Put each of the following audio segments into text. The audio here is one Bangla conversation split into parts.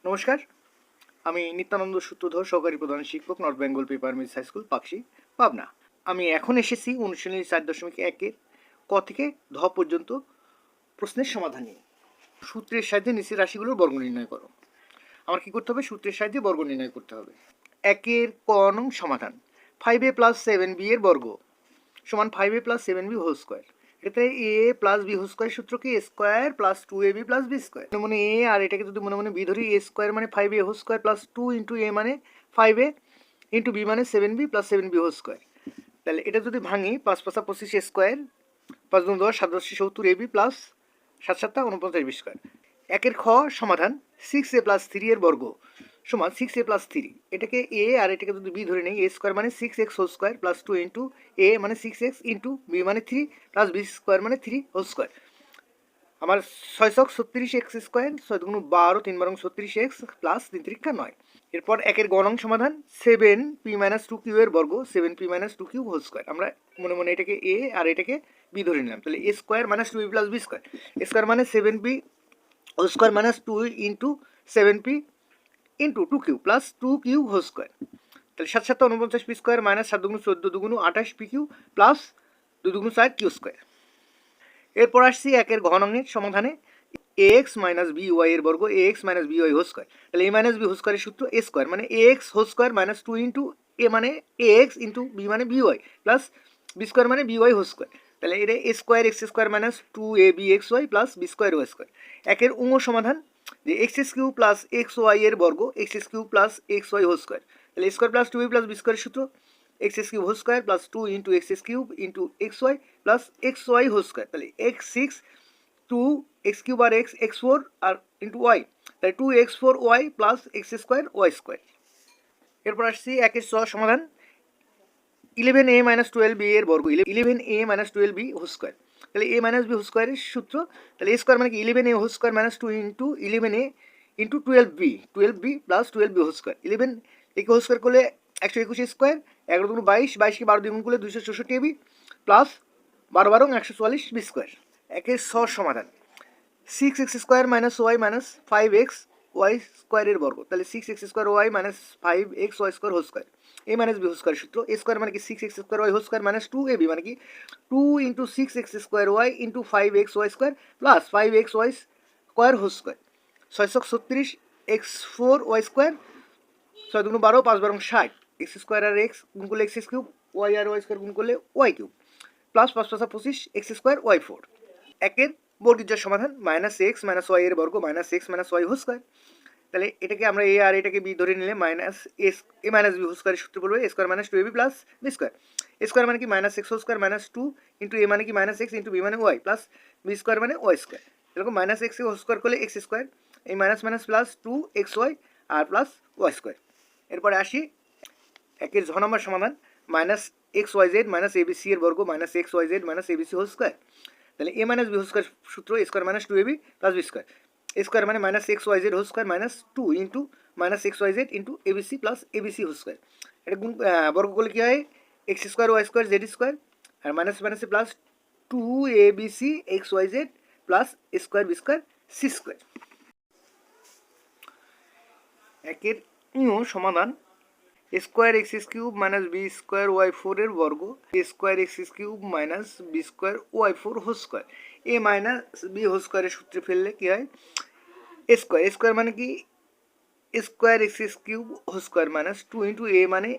নমস্কার, আমি নিত্যানন্দ সূত্রধর, সহকারী প্রধান শিক্ষক, north Bengal paper mills high school, Pakshi, Pabna. আমি এখন এসেছি অনুশীলনী 4.1-এর ক থেকে ধ পর্যন্ত প্রশ্নের সমাধান নিয়ে। সূত্রের সাহায্যে নিচের রাশিগুলোর বর্গ নির্ণয় করো। আমার কি করতে হবে? সূত্রের সাহায্যে বর্গ নির্ণয় করতে হবে। 1-এর ক নং সমাধান। 5a + 7b এর বর্গ সমান 5a + 7b হোল স্কোয়ার। এটাতে a + b হোল স্কোয়ার সূত্র কি? a square + 2ab + b square. মনে a আর এটাকে যদি মনে মনে b ধরি, a স্কোয়ার মানে 5a হোল স্কোয়ার + 2 × a মানে 5a × b মানে 7b + 7b হোল স্কোয়ার। তাহলে এটা যদি ভাঙি, 5 × 5 = 25 a square, 5 × 10 = 7 × 10 = 70ab + 7 × 7 = 49b square. 1-এর খ সমাধান। 6a + 3 এর বর্গ সমান 6a + 3। এটাকে a আর এটাকে যদি b ধরে নেই, a স্কোয়ার মানে 6x হোল স্কোয়ার + 2 × a মানে 6x × b মানে 3 + b স্কোয়ার মানে 3 হোল স্কোয়ার। আমার 6 ছক 36x স্কোয়ার, 6 × 12, 3 × 36x + 3 × 3 = 9। এরপর 1-এর গ নং সমাধান। 7p - 2q এর বর্গ 7p - 2q হোল স্কোয়ার। আমরা মনে মনে এটাকে a আর এটাকে b ধরে নিলাম। তাহলে a square - 2b + b square. a square মানে 7p whole square - 2 × 7p × 2q + 2q whole square. তাহলে 7 × 7 = 49p square, - 7 × 2 = 14, 2 × 28pq + 2 × 2 = 4q square. এরপর আসছি 1-এর ঘ নংয়ের সমাধানে। ax - by এর বর্গ ax - by হোল স্কোয়ার। তাহলে a - b হোল স্কোয়ারের সূত্র a স্কোয়ার মানে ax হোল স্কোয়ার - 2 × a মানে ax × b মানে by প্লাস b স্কোয়ার মানে by হোল স্কোয়ার। তাহলে এটা a square x square - 2abxy + b square y square. 1-এর উঙ্গ সমাধান যে x³ + xy এর বর্গ x³ + xy হোল স্কোয়ার। তাহলে a স্কোয়ার + 2b + b স্কোয়ারের সূত্র x³ whole square + 2 × x³ × xy + xy whole square. তাহলে x6 2 x³ আর x x4 আর ইন্টু ওয়াই, তাহলে 2x4y + x² y স্কোয়ার। এরপর আসছি 1-এর স সমাধান। 11a - 12b এর বর্গ 11a - 12b হোল স্কোয়ার। তাহলে a - b হোল স্কোয়ারের সূত্র, তাহলে a স্কোয়ার মানে কি 11a whole square - 2 × 11a × 12b 12b + 12b whole square. 11 একে হোল স্কোয়ার করলে 121 স্কোয়ার, 11 × 22, 22কে 12 দিয়ে গুণ করলে 264ab প্লাস 12 12 144b স্কোয়ার। 1-এর স সমাধান। 6x square - y - 5x y স্কোয়ারের বর্গ, তাহলে 6x square y - 5x y square whole square. a - b whole square সূত্র a স্কোয়ার মানে কি 6x square y whole square - 2ab মানে কি 2 × 6x square y × 5x y square plus 5x y square whole square. 6 ছক 36 x4 y square, 6 × 12, 5 × 12 = 60, x square আর x গুণ করলে x³ y আর y স্কোয়ার গুণ করলে y³ plus 5 × 5 = 25 x square y4। 1-এর বর্গীয় সমাধান। -x - y এর বর্গ -x - y হোল স্কোয়ার। তাহলে এটাকে আমরা a আর এটাকে b ধরে নিলে a - b হোল স্কোয়ারের সূত্র বলবো a square - 2ab + b square. a square মানে কি -x হোল স্কোয়ার - 2 × a মানে কি -x × b মানে y প্লাস b স্কোয়ার মানে y স্কোয়ার। এরকম -x হোল স্কোয়ার করলে x স্কোয়ার, এই মাইনাস মাইনাস প্লাস 2xy আর প্লাস y স্কোয়ার। এরপরে আসি 1-এর ঝ নম্বর সমাধান। -xyz - abc এর বর্গ -xyz - abc হোল স্কোয়ার। তাহলে a - b হোল স্কোয়ার সূত্র a square - 2ab + b square. a square মানে -xyz whole square -2 × -xyz × abc + abc whole square. এটা গুণ বর্গ করলে কী হয়? x square y square z square আর মাইনাস মাইনাসে plus 2abc xyz plus a square b square c square. 1-এর সমাধান। a square x³ - b square y4 এর বর্গ a square x³ - b square y4 whole square. a - b whole স্কোয়ারের সূত্রে ফেললে কি হয়? a স্কোয়ার মানে কি a square x³ whole square - 2 × a মানে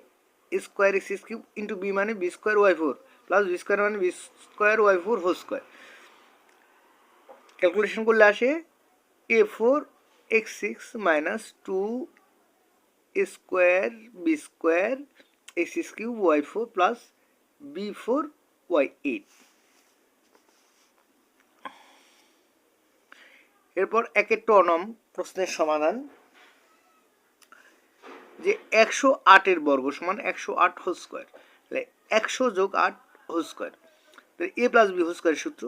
a স্কোয়ার x³ × b মানে b square y4 plus b square মানে b square y4 whole square. Calculation করলে আসে a4 x6 - 2 a square b square x³ y4 plus b4 y8। এরপর 1-এর ট নং প্রশ্নের সমাধান। যে 108 এর বর্গ সমান 108 হোল স্কোয়ার। তাহলে 100 + 8 হোল স্কোয়ার। তাহলে a + b হোল স্কোয়ারের সূত্র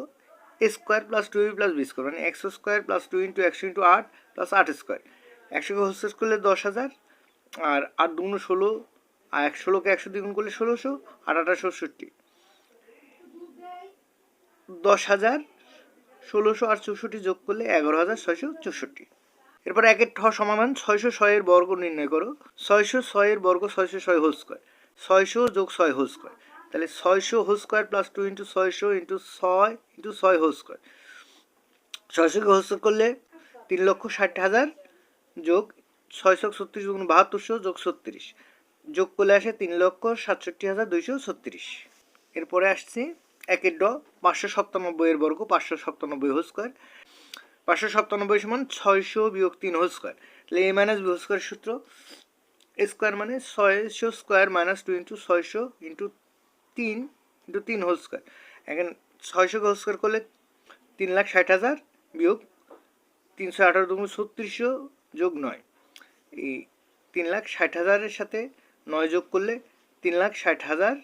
a square + 2ab + b square মানে 100 স্কোয়ার + 2 × 100 × 8 + 8 স্কোয়ার। 100কে হোল স্কোয়ার করলে 10,000 আর 8 × 2 = 16 আর 16কে 100 দিয়ে গুণ করলে 1600 আর 8 = 64। 10,000 1600 আর 64 যোগ করলে 11,664। এরপর একের ঠ সমাধান 606 এর বর্গ নির্ণয় করো। 606 এর বর্গ 606 হোল স্কোয়ার, 600 যোগ 6 হোল স্কোয়ার, তাহলে 600 whole square plus 2 into 600 into 6 into 6 whole square. 600কে হোল স্কোয়ার করলে 3,60,000 যোগ 636 গুণ 7200 যোগ 36 যোগ করলে আসে 3,67,236। এরপরে আসছে একের ড 597 এর বর্গ 597 হোল স্কোয়ার। 597 সমান 600 বিয়োগ 3 হোল স্কোয়ার, তাহলে a minus B whole square সূত্র এ স্কোয়ার মানে 600 square minus 2 into 600 into 3 whole square. এখন 600কে হোল স্কোয়ার করলে 3,60,000 বিয়োগ 318 দুগুণ 3600 যোগ 9, এই 3,60,000 সাথে 9 যোগ করলে 3,60,000,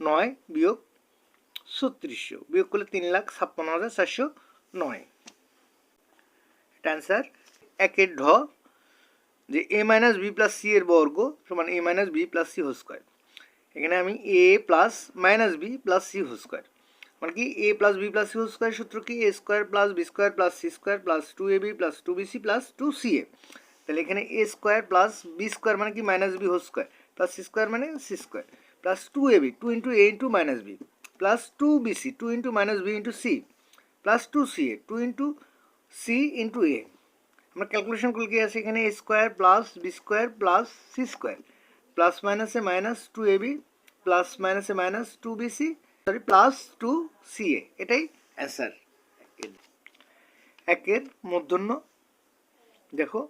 9 বিয়োগ 3600 বিয়োগ করলে 3,56,409। এটা অ্যান্সার। একের ঢ যে A minus B plus C এর বর্গ সমান A minus B plus C whole square. এখানে আমি A plus minus B plus C whole square মানে কি A plus B plus C whole square সূত্র কি A square plus B square plus C square plus 2ab plus 2bc plus 2ca। তাহলে এখানে A square plus B square মানে কি minus B whole square plus C square মানে C square plus 2ab 2 into A into minus B plus 2bc 2 into minus B into C plus 2ca 2 into C into A. আমরা ক্যালকুলেশন করলে কি আছে এখানে A square plus B square plus C square plus মাইনাসে মাইনাস 2ab প্লাস মাইনাসে minus 2bc sorry plus 2ca, এটাই অ্যান্সার। একের মূর্ধন্য দেখো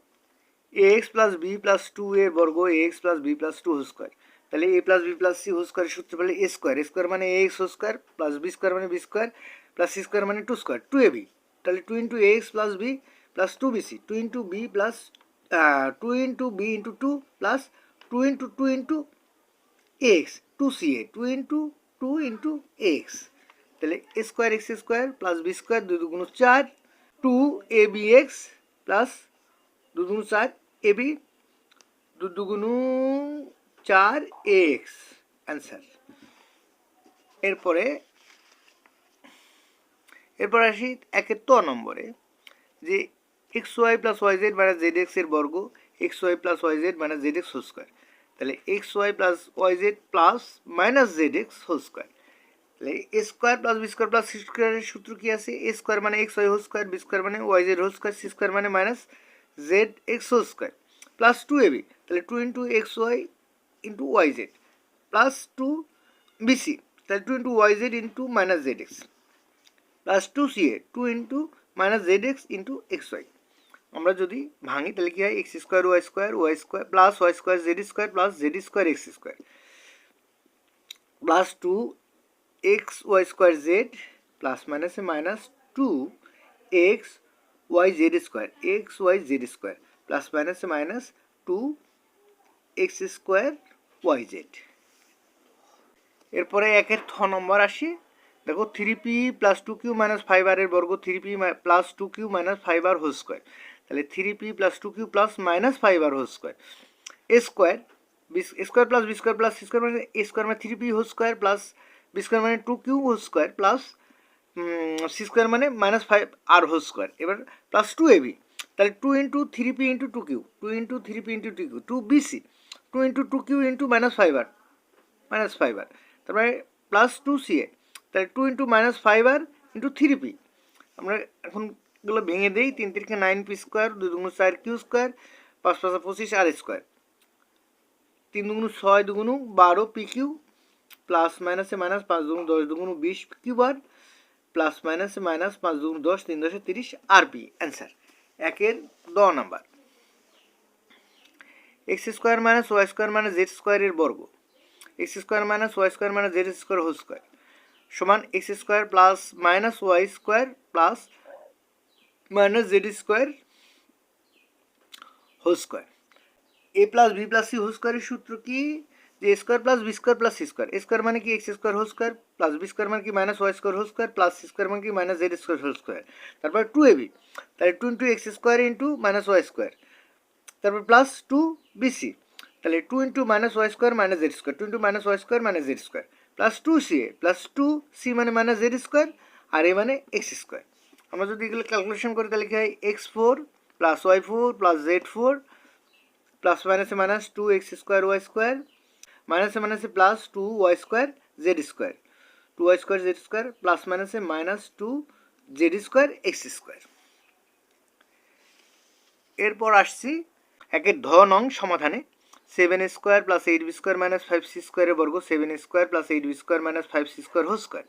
A X plus B plus 2 এর বর্গ A X plus B plus 2 whole square, তাহলে A plus B plus C whole স্কোয়ারের সূত্র পেলে এ স্কোয়ার মানে A X whole square plus B square মানে B square plus C square মানে 2 স্কোয়ার 2ab, তাহলে 2 into A X plus B plus 2bc 2 into B plus 2 into B into 2 plus 2 into 2 into X 2ca 2 into 2 into X, তাহলে এ square x square plus B square 2 দুগুণ 4 2abx প্লাস 2 দুগুণ 4 ab 2 দুগুণ 4x অ্যান্সার। এরপর আসি একের ত নম্বরে যে x y plus y z minus z x এর বর্গ x y plus y z minus z x whole square, তাহলে x y plus y z plus minus z x whole square, তাহলে এ square plus B square plus c স্কোয়ারের সূত্র কি আছে এ স্কোয়ার মানে x y whole square b square মানে y z whole square c square মানে minus z x whole square plus 2ab, তাহলে 2 into x y into y z plus 2bc, তাহলে 2 into y z into minus z x plus 2ca 2 into minus z x into x y. আমরা যদি ভাঙি তাহলে কি হয় x square y square plus y square z square plus z square x square plus 2 x y square z plus মাইনাসে minus 2 x y z square plus মাইনাসে minus 2 x square y z. এরপরে একের থ নম্বর আসি দেখো 3p plus 2q minus 5r এর বর্গ 3p plus 2q minus 5r whole square, তাহলে 3p plus 2q plus minus 5r whole square a square square plus B square plus C square মানে এ স্কোয়ার মানে 3p whole square plus B square মানে 2q whole square plus C square মানে মাইনাস 5r হোল স্কোয়ার, এবার প্লাস 2ab, তাহলে 2 into 3p into 2q 2 into 3p into 2q 2bc 2 into 2q into minus 5r তারপরে প্লাস 2ca, তাহলে 2 into minus 5r into 3p। আমরা এখন এগুলো ভেঙে দিই 3 3 9p স্কোয়ার 2 দুগুণ 4q স্কোয়ার 5 5 25 r স্কোয়ার 3 দুগুণ 6 দুগুণ 12pq প্লাস মাইনাসে মাইনাস 5 দুগুণ 10 দুগুণ 20q বার প্লাস মাইনাসে মাইনাস 5 দুগুণ 10 3 10 30 rp অ্যান্সার। একের দ number x square minus y square minus z স্কোয়ারের বর্গ x square minus y square minus z square whole square সমান x square plus minus y square plus minus z square whole square. A plus B plus C whole স্কোয়ারের সূত্র কি যে a square plus B square plus C square a square মানে কি x square whole square plus B square মানে কি minus y square whole square plus C square মানে কি minus z square whole square, তারপর 2ab, তাহলে 2 into x square into minus y square তারপর প্লাস 2bc, তাহলে 2 into minus y square minus z square 2 into minus y square minus z square plus 2ca plus 2c মানে মাইনাস জেড স্কোয়ার আর এ মানে এক্স স্কোয়ার। আমরা যদি এগুলো ক্যালকুলেশন করি তাহলে কি হয় x4 plus y4 plus z4 plus মাইনাসে minus 2x square y square মাইনাসে মাইনাসে plus 2y square z square 2y square z square plus মাইনাসে minus 2z square x square. এরপর আসছি একের ধ নং সমাধানে। 7a² plus 8b² minus 5c স্কোয়ারের বর্গ 7a² plus 8b² minus 5c square whole square.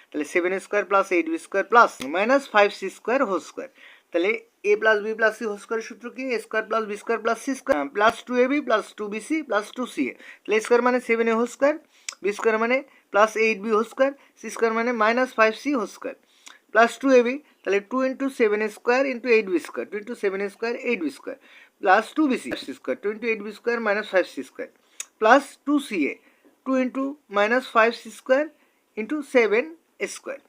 তাহলে 7a² plus 8b² plus minus 5c square whole square. তাহলে a plus b plus c whole স্কোয়ারের সূত্র কি? a square plus b square plus c square plus 2ab plus 2bc plus 2ca। তাহলে a স্কোয়ার মানে 7a whole square, b square মানে plus 8b whole square, c square মানে minus 5c whole square plus 2ab। তাহলে 2 into 7a² into 8b² 2 into 7a² 8b² plus 2bc square 2 into 8b² minus 5c square plus 2ca 2 into minus 5c square into 7 square.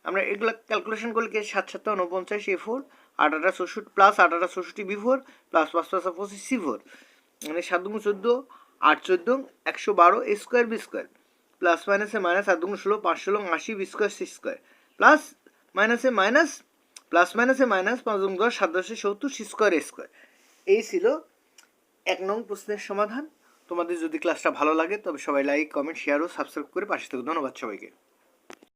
আমরা এগুলো ক্যালকুলেশন করলে কি 7 7 49 a4 8 8 64 plus 8 8 64 b4 plus 5 5 25 c4 মানে 7 দুগুণ 14 8 14 112 a square b square plus মাইনাসে মাইনাস 8 দুগুণ 16 5 16 80 b square c square plus মাইনাসে মাইনাস প্লাস মাইনাসে মাইনাস 5 দুগুণ 10 7 10 70 c স্কোয়ার a স্কোয়ার। এই ছিল 1 নং প্রশ্নের সমাধান। তোমাদের যদি ক্লাসটা ভালো লাগে তবে সবাই লাইক কমেন্ট শেয়ার ও সাবস্ক্রাইব করে পাশে থাকো। ধন্যবাদ সবাইকে।